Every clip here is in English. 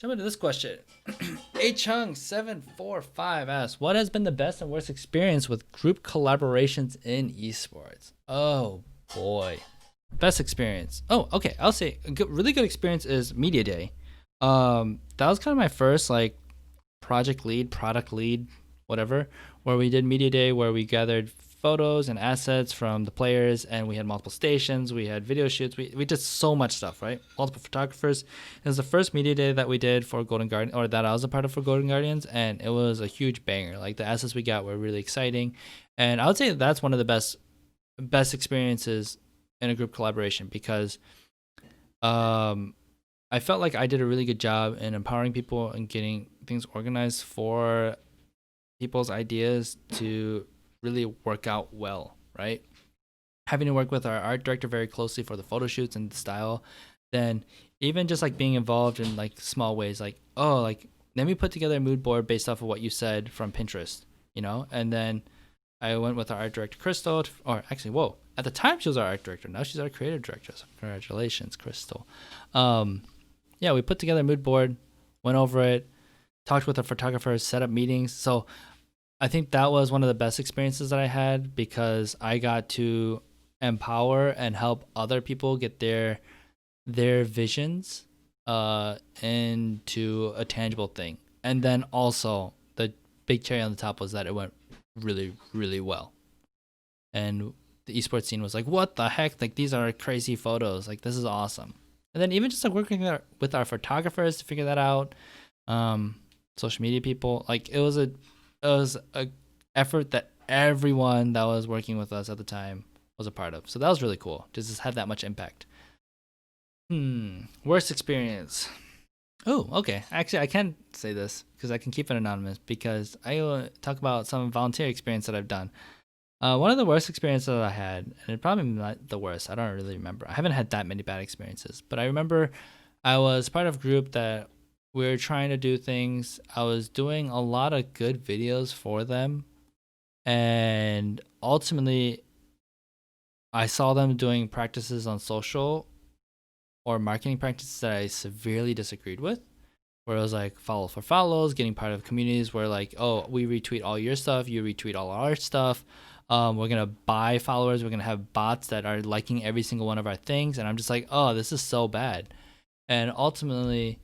Jump into this question. A Chung 745 asks, "What has been the best and worst experience with group collaborations in esports?" Oh boy, best experience. Oh, okay. I'll say a really good experience is Media Day. That was kind of my first like project lead, product lead, whatever, where we did Media Day, where we gathered photos and assets from the players, and we had multiple stations, we had video shoots, we did so much stuff, right? Multiple photographers. It was the first Media Day that we did for Golden Guardian, or that I was a part of for Golden Guardians, and it was a huge banger. Like the assets we got were really exciting, and I would say that's one of the best experiences in a group collaboration because um I felt like I did a really good job in empowering people and getting things organized for people's ideas to really work out well, right? Having to work with our art director very closely for the photo shoots and the style, then even just like being involved in like small ways, like, oh, like let me put together a mood board based off of what you said from Pinterest, and then I went with our art director Crystal, or actually, whoa, at the time she was our art director, now she's our creative director. So congratulations, Crystal. Um, yeah, we put together a mood board, went over it, talked with the photographers, set up meetings. So I think that was one of the best experiences that I had because I got to empower and help other people get their visions into a tangible thing. And then also the big cherry on the top was that it went really, really well. And the esports scene was like, what the heck? Like these are crazy photos. Like this is awesome. And then even just like working with our photographers to figure that out, social media people, like it was a effort that everyone that was working with us at the time was a part of. So that was really cool. Just have that much impact. Worst experience. Oh, okay. Actually, I can say this because I can keep it anonymous because I talk about some volunteer experience that I've done. One of the worst experiences that I had, and it probably not the worst. I don't really remember. I haven't had that many bad experiences, but I remember I was part of a group that we were trying to do things. I was doing a lot of good videos for them, and ultimately, I saw them doing practices on social or marketing practices that I severely disagreed with. Where it was like follow for follows, getting part of communities where like, oh, we retweet all your stuff, you retweet all our stuff. We're gonna buy followers. We're gonna have bots that are liking every single one of our things, and I'm just like, oh, this is so bad. And ultimately,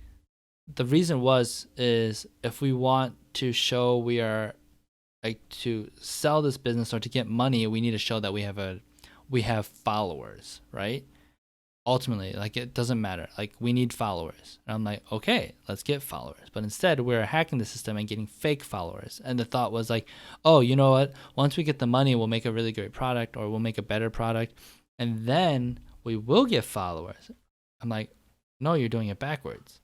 the reason is if we want to show we are like to sell this business or to get money, we need to show that we have followers, right? Ultimately, like it doesn't matter, like we need followers, and I'm like, okay, let's get followers. But instead we're hacking the system and getting fake followers, and the thought was like, oh, you know what, once we get the money we'll make a really great product, or we'll make a better product, and then we will get followers. I'm like, no, you're doing it backwards.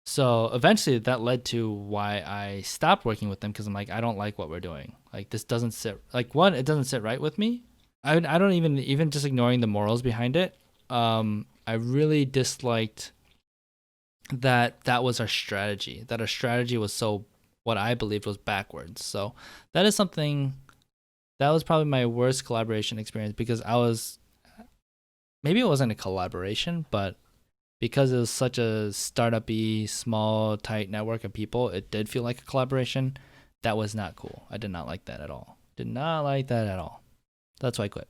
So eventually that led to why I stopped working with them, because I'm like, I don't like what we're doing. Like this doesn't sit, like, one, it doesn't sit right with me. I don't even just ignoring the morals behind it. I really disliked that was our strategy. That our strategy was so, what I believed was backwards. So that is something that was probably my worst collaboration experience, because I was, maybe it wasn't a collaboration, but because it was such a startup-y, small, tight network of people, it did feel like a collaboration. That was not cool. I did not like that at all. Did not like that at all. That's why I quit.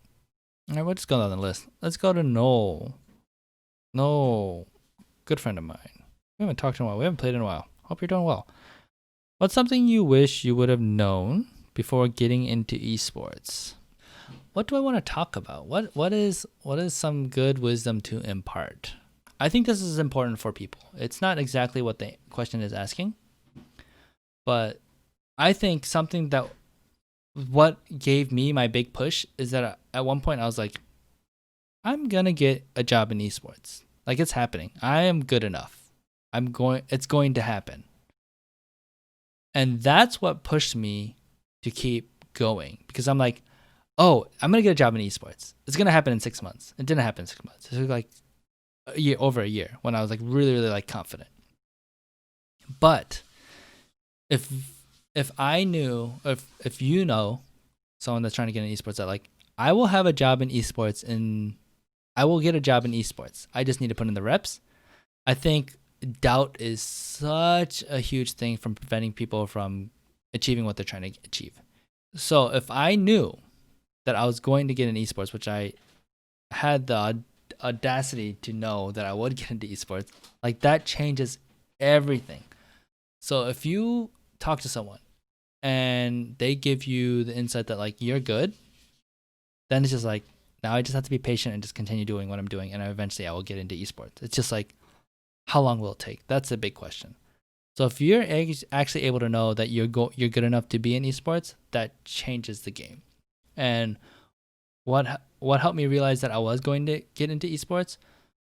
All right, let's go down the list. Let's go to Noel. Noel, good friend of mine. We haven't talked in a while. We haven't played in a while. Hope you're doing well. What's something you wish you would have known before getting into esports? What do I want to talk about? What is some good wisdom to impart? I think this is important for people. It's not exactly what the question is asking, but I think something that what gave me my big push is that at one point I was like, I'm gonna get a job in esports. Like it's happening. I am good enough. It's going to happen. And that's what pushed me to keep going, because I'm like, oh, I'm gonna get a job in esports. It's gonna happen in 6 months. It didn't happen in 6 months. It took like over a year, when I was like really, really like confident. But if I knew, if you know someone that's trying to get in esports, that like, I will have a job in esports, and I will get a job in esports. I just need to put in the reps. I think doubt is such a huge thing from preventing people from achieving what they're trying to achieve. So if I knew that I was going to get in esports, which I had the audacity to know that I would get into esports, like that changes everything. So if you talk to someone and they give you the insight that like you're good, then it's just like now I just have to be patient and just continue doing what I'm doing, and eventually I will get into esports. It's just like, how long will it take? That's a big question. So if you're actually able to know that you're good enough to be in esports, that changes the game. And what helped me realize that I was going to get into esports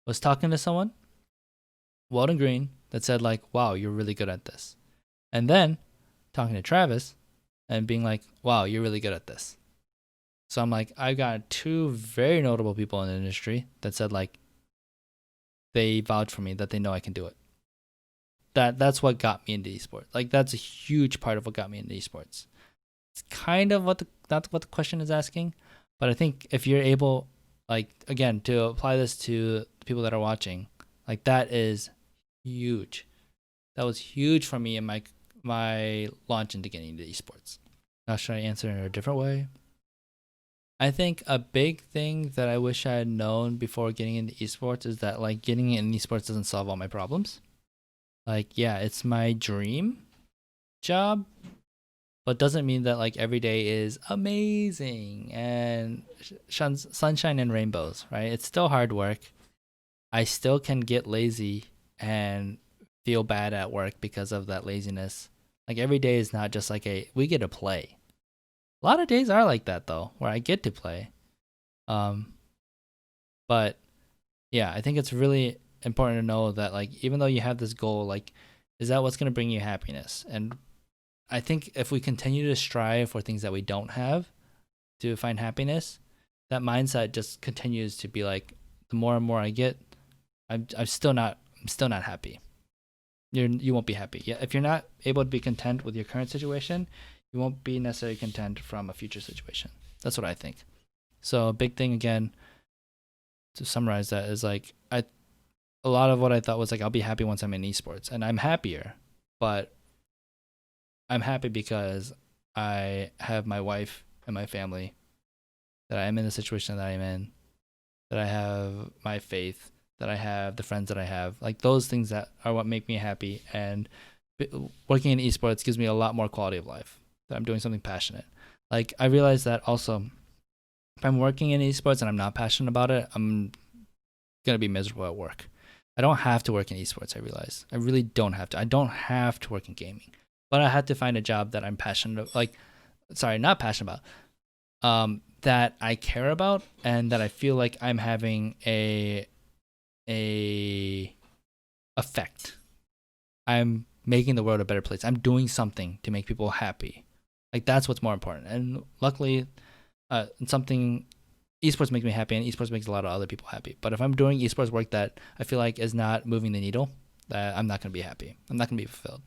was talking to someone, Weldon Green, that said like, "Wow, you're really good at this," and then talking to Travis and being like, "Wow, you're really good at this." So I'm like, I got two very notable people in the industry that said like they vouch for me, that they know I can do it. That's what got me into esports. Like that's a huge part of what got me into esports. It's kind of not what the question is asking, but I think if you're able, like again, to apply this to the people that are watching, like that is huge. That was huge for me in my launch into getting into esports. Now, should I answer in a different way? I think a big thing that I wish I had known before getting into esports is that like getting into esports doesn't solve all my problems. Like, yeah, it's my dream job, but doesn't mean that like every day is amazing and sunshine and rainbows, right? It's still hard work. I still can get lazy and feel bad at work because of that laziness. Like every day is not just like we get to play. A lot of days are like that though, where I get to play. Um, but yeah, I think it's really important to know that like even though you have this goal, like is that what's going to bring you happiness? And I think if we continue to strive for things that we don't have to find happiness, that mindset just continues to be like the more and more I get, I'm still not happy. You won't be happy. Yeah, if you're not able to be content with your current situation, you won't be necessarily content from a future situation. That's what I think. So a big thing again to summarize that is like a lot of what I thought was like I'll be happy once I'm in esports, and I'm happier, but I'm happy because I have my wife and my family, that I'm in the situation that I'm in, that I have my faith, that I have the friends that I have. Like those things that are what make me happy, and working in esports gives me a lot more quality of life. That I'm doing something passionate. Like I realize that also if I'm working in esports and I'm not passionate about it, I'm gonna be miserable at work. I don't have to work in esports, I realize. I really don't have to. I don't have to work in gaming. But I had to find a job that I'm passionate not passionate about. That I care about and that I feel like I'm having a effect. I'm making the world a better place. I'm doing something to make people happy. Like that's what's more important. And luckily, something esports makes me happy, and esports makes a lot of other people happy. But if I'm doing esports work that I feel like is not moving the needle, I'm not going to be happy. I'm not going to be fulfilled.